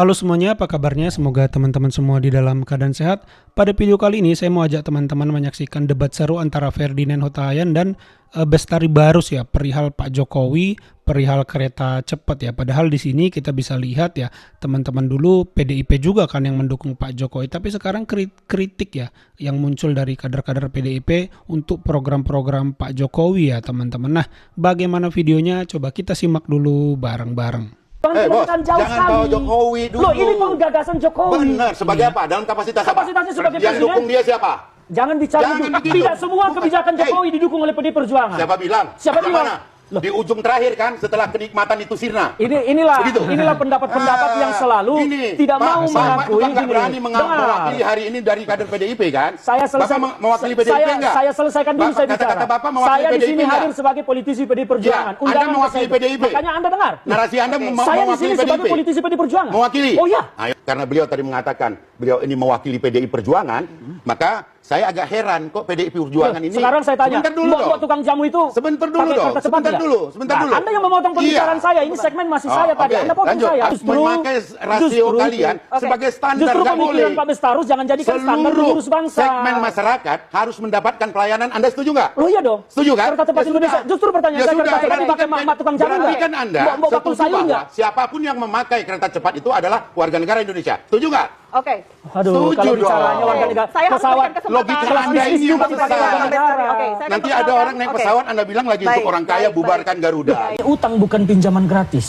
Halo semuanya, apa kabarnya? Semoga teman-teman semua di dalam keadaan sehat. Pada video kali ini saya mau ajak teman-teman menyaksikan debat seru antara Ferdinand Huta-Hayan dan Bestari Barus ya, perihal Pak Jokowi, perihal kereta cepat ya. Padahal di sini kita bisa lihat ya, teman-teman dulu PDIP juga kan yang mendukung Pak Jokowi, tapi sekarang kritik ya yang muncul dari kader-kader PDIP untuk program-program Pak Jokowi ya, teman-teman. Nah, bagaimana videonya? Coba kita simak dulu bareng-bareng. Bos, jangan bawa Jokowi dulu. Loh, ini kok gagasan Jokowi. Benar, sebagai apa? Dalam kapasitas apa? Kapasitasnya sebagai Yang presiden. dukung dia siapa? Jangan bicara Jangan itu. begitu. Tidak semua kebijakan Jokowi didukung oleh PD Perjuangan. Siapa bilang? Siapa Yang bilang? mana? Loh. Di ujung terakhir kan, setelah kenikmatan itu sirna. Inilah Begitu. pendapat-pendapat yang selalu Gini, tidak Pak, mau Bapak mengakui juga nggak gini. berani Dengar. mewakili hari ini dari kader PDIP kan? Saya selesai. Bapak mewakili PDIP enggak? Saya selesaikan dulu, saya bicara. Kata-kata Bapak mewakili Saya di PDIP sini enggak? hadir sebagai politisi PD Perjuangan. Ya, Anda mewakili PDIP. Makanya Anda dengar. Narasi Anda Saya di mewakili sini sebagai PDIP. politisi PD Perjuangan. Mewakili? Oh iya. Ayo, karena beliau tadi mengatakan beliau ini mewakili PDI Perjuangan, maka saya agak heran kok PDI Perjuangan ini. Sekarang saya tanya, Sebentar dulu dong. Mbok tukang jamu itu Sebentar dulu pakai dong. kereta cepat Sebentar nggak? dulu. Sebentar Nah, dulu. Anda yang memotong pembicaraan Iya. saya. Ini segmen masih saya tadi. Oke, Anda potong lanjut. saya. Harus memakai rasio kalian sebagai standar, Justru nggak pemikiran boleh. Pak Bestarus jangan jadikan standar Seluruh mengurus bangsa. segmen masyarakat harus mendapatkan pelayanan. Anda setuju nggak? Oh iya dong. Setuju kan? Kereta cepat Ya Indonesia. sudah. Justru pertanyaan Ya saya, sudah, kereta cepat berarti dipakai mak tukang jamu berarti nggak? kan Anda Mbok bakul setuju sayur bahwa nggak? siapapun yang memakai kereta cepat itu adalah warga negara Indonesia. Setuju nggak? Oke. Aduh, Setuju kalau dong. bicaranya warga negara, Saya harus pesawat berikan kesempatan. Logika kelas Anda bisnis ini juga yang dipakai besar. warga negara. Oke, saya Nanti akan ada orang naik Oke. pesawat, Anda bilang lagi Baik, untuk orang kaya baik, bubarkan Garuda. Utang bukan pinjaman gratis.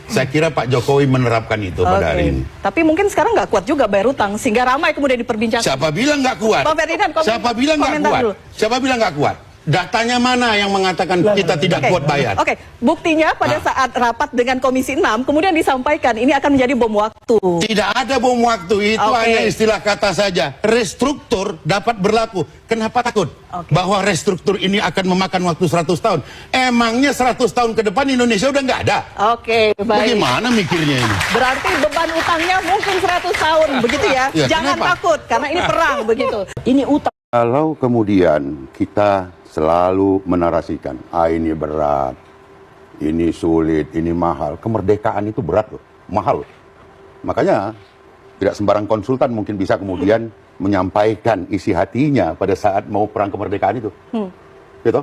Saya kira Pak Jokowi menerapkan itu pada hari ini. Tapi mungkin sekarang nggak kuat juga bayar utang sehingga ramai kemudian diperbincangkan. Siapa bilang nggak kuat? Bang Ferdinand, Siapa bilang nggak komentar kuat? dulu. Siapa bilang nggak kuat? Datanya mana yang mengatakan kita tidak kuat bayar? Oke, buktinya pada saat rapat dengan Komisi 6 kemudian disampaikan ini akan menjadi bom waktu. Tidak ada bom waktu, itu Oke. hanya istilah kata saja. Restruktur dapat berlaku. Kenapa takut? Oke. Bahwa restruktur ini akan memakan waktu 100 tahun. Emangnya 100 tahun ke depan Indonesia udah nggak ada? Oke, baik. Bagaimana mikirnya ini? Berarti beban utangnya mungkin 100 tahun, begitu ya? Ya, Jangan kenapa? takut karena ini perang begitu. Ini utang. Kalau kemudian kita selalu menarasikan, ini berat, ini sulit, ini mahal. Kemerdekaan itu berat loh, mahal loh. Makanya tidak sembarang konsultan mungkin bisa kemudian menyampaikan isi hatinya pada saat mau perang kemerdekaan itu. Gitu.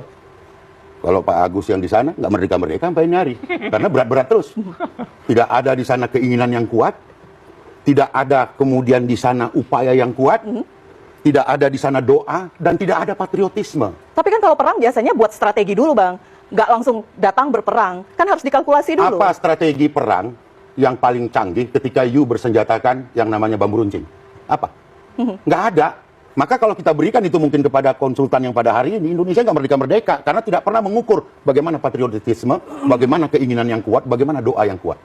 Kalau Pak Agus yang di sana nggak merdeka-merdeka sampai ini hari. Karena berat-berat terus. Tidak ada di sana keinginan yang kuat. Tidak ada kemudian di sana upaya yang kuat. Tidak ada di sana doa dan tidak ada patriotisme. Tapi kan kalau perang biasanya buat strategi dulu, Bang. Nggak langsung datang berperang. Kan harus dikalkulasi dulu. Apa strategi perang yang paling canggih ketika you bersenjatakan yang namanya bambu runcing? Apa? Nggak ada. Maka kalau kita berikan itu mungkin kepada konsultan yang pada hari ini, Indonesia nggak merdeka-merdeka karena tidak pernah mengukur bagaimana patriotisme, bagaimana keinginan yang kuat, bagaimana doa yang kuat.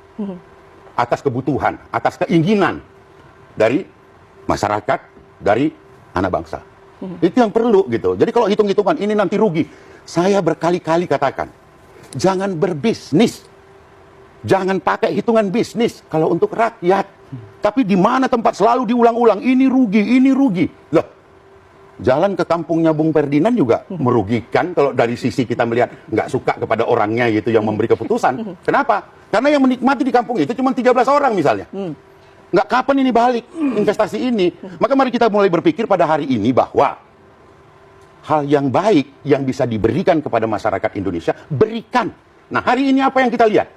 Atas kebutuhan, atas keinginan dari masyarakat, dari anak bangsa. Itu yang perlu gitu. Jadi kalau hitung-hitungan ini nanti rugi. Saya berkali-kali katakan, jangan berbisnis. Jangan pakai hitungan bisnis kalau untuk rakyat. Tapi di mana tempat selalu diulang-ulang, ini rugi. Loh, jalan ke kampungnya Bung Ferdinand juga merugikan kalau dari sisi kita melihat nggak suka kepada orangnya gitu yang memberi keputusan. Kenapa? Karena yang menikmati di kampung itu cuma 13 orang misalnya. Nggak kapan ini balik investasi ini. Maka mari kita mulai berpikir pada hari ini bahwa hal yang baik yang bisa diberikan kepada masyarakat Indonesia, berikan. Nah hari ini apa yang kita lihat?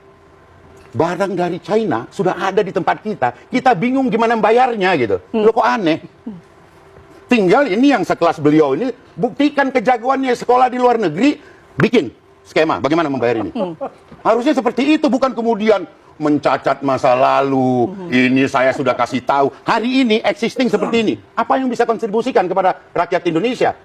Barang dari China sudah ada di tempat kita. Kita bingung gimana bayarnya gitu. Loh kok aneh? Tinggal ini yang sekelas beliau ini buktikan kejagoannya sekolah di luar negeri, bikin skema bagaimana membayar ini. Harusnya seperti itu, bukan kemudian mencacat masa lalu. Ini saya sudah kasih tahu. Hari ini existing seperti ini. Apa yang bisa kontribusikan kepada rakyat Indonesia?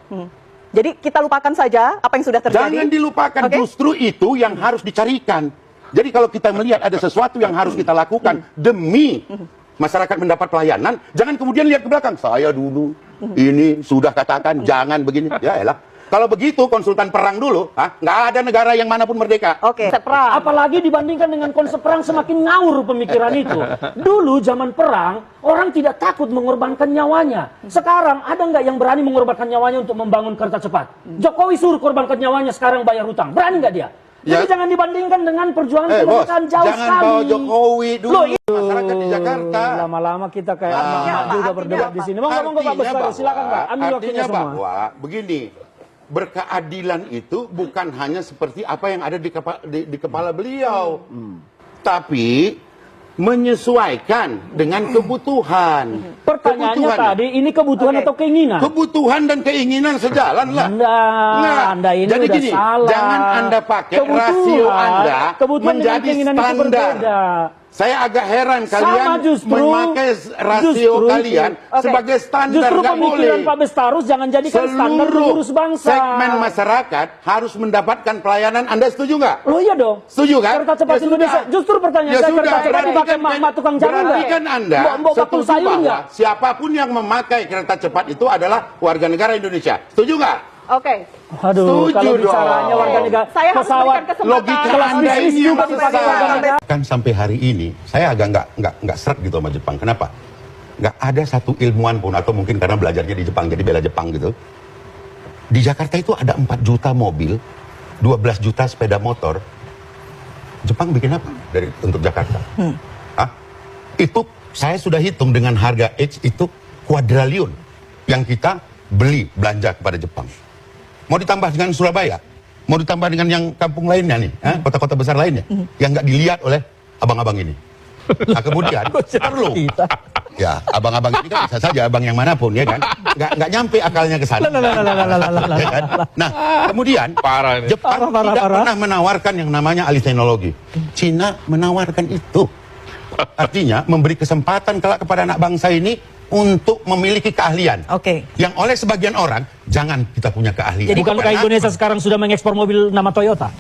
Jadi kita lupakan saja apa yang sudah terjadi. Jangan dilupakan, Oke. justru itu yang harus dicarikan. Jadi kalau kita melihat ada sesuatu yang harus kita lakukan demi masyarakat mendapat pelayanan, jangan kemudian lihat ke belakang. Saya dulu ini sudah katakan jangan begini. Ya elah. Kalau begitu konsultan perang dulu, nggak ada negara yang manapun merdeka. Oke, perang. Apalagi dibandingkan dengan konsep perang semakin ngawur pemikiran itu. Dulu zaman perang, orang tidak takut mengorbankan nyawanya. Sekarang ada nggak yang berani mengorbankan nyawanya untuk membangun kereta cepat? Jokowi suruh korbankan nyawanya, sekarang bayar hutang. Berani nggak dia? Jadi jangan dibandingkan dengan perjuangan Bos, kemerdekaan jauh jangan sekali. bawa Jokowi dulu. Loh, Masyarakat di Jakarta. Lama-lama kita kayak Nah, emak-emak juga artinya berdebat apa? di sini. Monggo Pak Bestari, silakan Pak. Ambil waktunya Artinya semua. bahwa begini, berkeadilan itu bukan hanya seperti apa yang ada di kepala beliau, tapi menyesuaikan dengan kebutuhan. Pertanyaannya Kebutuhan. tadi, ini kebutuhan atau keinginan? Kebutuhan dan keinginan sejalan lah. Anda ini Jadi udah gini, salah. jangan Anda pakai Kebutuhan- rasio Anda kebutuhan dengan menjadi keinginan itu standar. berbeda. Saya agak heran kalian Sama justru memakai rasio kalian Oke. sebagai standar. Justru Nggak pemikiran boleh. Pak Bestarus jangan jadikan standar mengurus bangsa. segmen masyarakat harus mendapatkan pelayanan. Anda setuju nggak? Loh iya dong. Setuju kan? Kereta cepat Ya Indonesia. sudah. Justru pertanyaan Ya saya, sudah, kereta cepat berarti dipakai kan- mak tukang jalan berarti nggak? kan Anda Mbok bakul setuju sayur bahwa nggak? siapapun yang memakai kereta cepat itu adalah warga negara Indonesia. Setuju nggak? Oke. Aduh, Setuju kalau dong. bicaranya warga negara, Saya harus pesawat berikan kesempatan. Logika kelas Anda bisnis ini yang juga dipakai warga sesat. negara. Kan sampai hari ini saya agak nggak seret gitu sama Jepang. Kenapa? Nggak ada satu ilmuwan pun, atau mungkin karena belajarnya di Jepang jadi bela Jepang gitu. Di Jakarta itu ada 4 juta mobil, 12 juta sepeda motor. Jepang bikin apa untuk Jakarta? Hah? Itu saya sudah hitung dengan harga X itu kuadriliun yang kita beli belanja kepada Jepang. Mau ditambah dengan Surabaya, mau ditambah dengan yang kampung lainnya nih, kota-kota besar lainnya, yang nggak dilihat oleh abang-abang ini. Nah kemudian perlu, ya abang-abang ini kan bisa saja abang yang manapun ya kan, nggak nyampe akalnya ke sana. Ya kan? Nah kemudian Jepang tidak pernah menawarkan yang namanya alih teknologi. Cina menawarkan itu. Artinya memberi kesempatan kelak kepada anak bangsa ini untuk memiliki keahlian. Oke. Yang oleh sebagian orang, jangan kita punya keahlian. Jadi bukankah Karena- Indonesia sekarang sudah mengekspor mobil nama Toyota?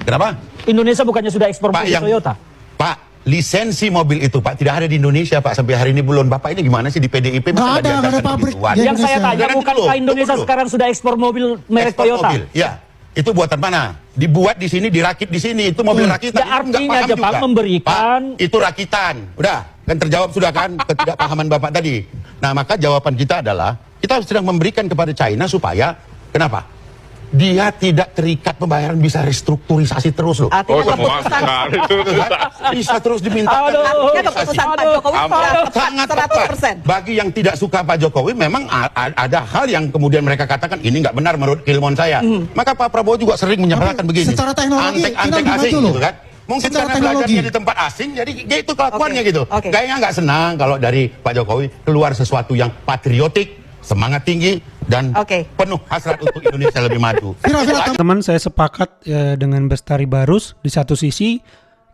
Kenapa? Indonesia bukannya sudah ekspor Pak, mobil Toyota? Pak, lisensi mobil itu Pak tidak ada di Indonesia Pak sampai hari ini belum. Bapak ini gimana sih di PDIP? Nggak ada pabrik. Begituan. Di Yang saya Indonesia. tanya, Jangan bukankah dulu, Indonesia tunggu dulu. sekarang sudah ekspor mobil merek Ekspor Toyota? mobil, ya. Itu buatan mana? Dibuat di sini, dirakit di sini. Itu mobil rakitan. Ya, Itu nggak artinya paham Jepang juga. memberikan- Pak, itu rakitan. Udah, kan terjawab sudah kan ketidakpahaman Bapak tadi. Nah, maka jawaban kita adalah kita sedang memberikan kepada China supaya kenapa? Dia tidak terikat pembayaran, bisa restrukturisasi terus loh. Artinya keputusan, Bisa terus diminta. artinya keputusan Pak Jokowi sudah Sangat 100%. tepat. Bagi yang tidak suka Pak Jokowi, memang ada hal yang kemudian mereka katakan ini nggak benar menurut keilmuan saya. Maka Pak Prabowo juga sering menyatakan Tapi begini. secara teknologi Antek-antek China lebih asing maju loh. gitu kan. Mungkin Secara karena teknologi. belajarnya di tempat asing, jadi ya itu kelakuannya Oke. gitu. Oke. Kayaknya nggak senang kalau dari Pak Jokowi keluar sesuatu yang patriotik, semangat tinggi, dan Oke. penuh hasrat untuk Indonesia lebih maju. Teman saya sepakat dengan Bestari Barus. Di satu sisi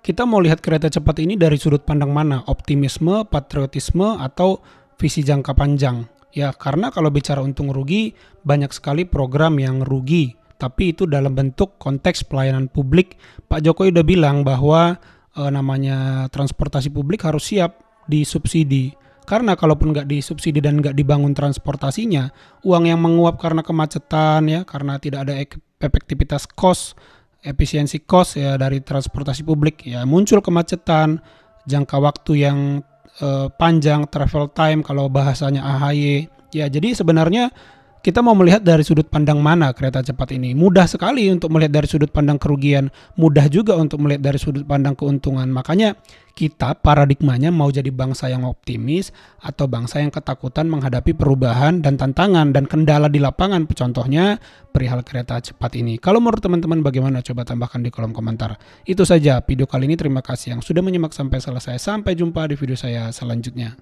kita mau lihat kereta cepat ini dari sudut pandang mana, optimisme, patriotisme, atau visi jangka panjang. Ya karena kalau bicara untung rugi banyak sekali program yang rugi, tapi itu dalam bentuk konteks pelayanan publik. Pak Jokowi udah bilang bahwa namanya transportasi publik harus siap disubsidi. Karena kalaupun nggak disubsidi dan nggak dibangun transportasinya, uang yang menguap karena kemacetan ya, karena tidak ada efektivitas cost, efisiensi cost ya dari transportasi publik ya, muncul kemacetan, jangka waktu yang panjang, travel time kalau bahasanya AHY. Ya, jadi sebenarnya kita mau melihat dari sudut pandang mana kereta cepat ini. Mudah sekali untuk melihat dari sudut pandang kerugian, mudah juga untuk melihat dari sudut pandang keuntungan. Makanya kita paradigmanya mau jadi bangsa yang optimis atau bangsa yang ketakutan menghadapi perubahan dan tantangan dan kendala di lapangan. Contohnya perihal kereta cepat ini. Kalau menurut teman-teman bagaimana? Coba tambahkan di kolom komentar. Itu saja video kali ini. Terima kasih yang sudah menyimak sampai selesai. Sampai jumpa di video saya selanjutnya.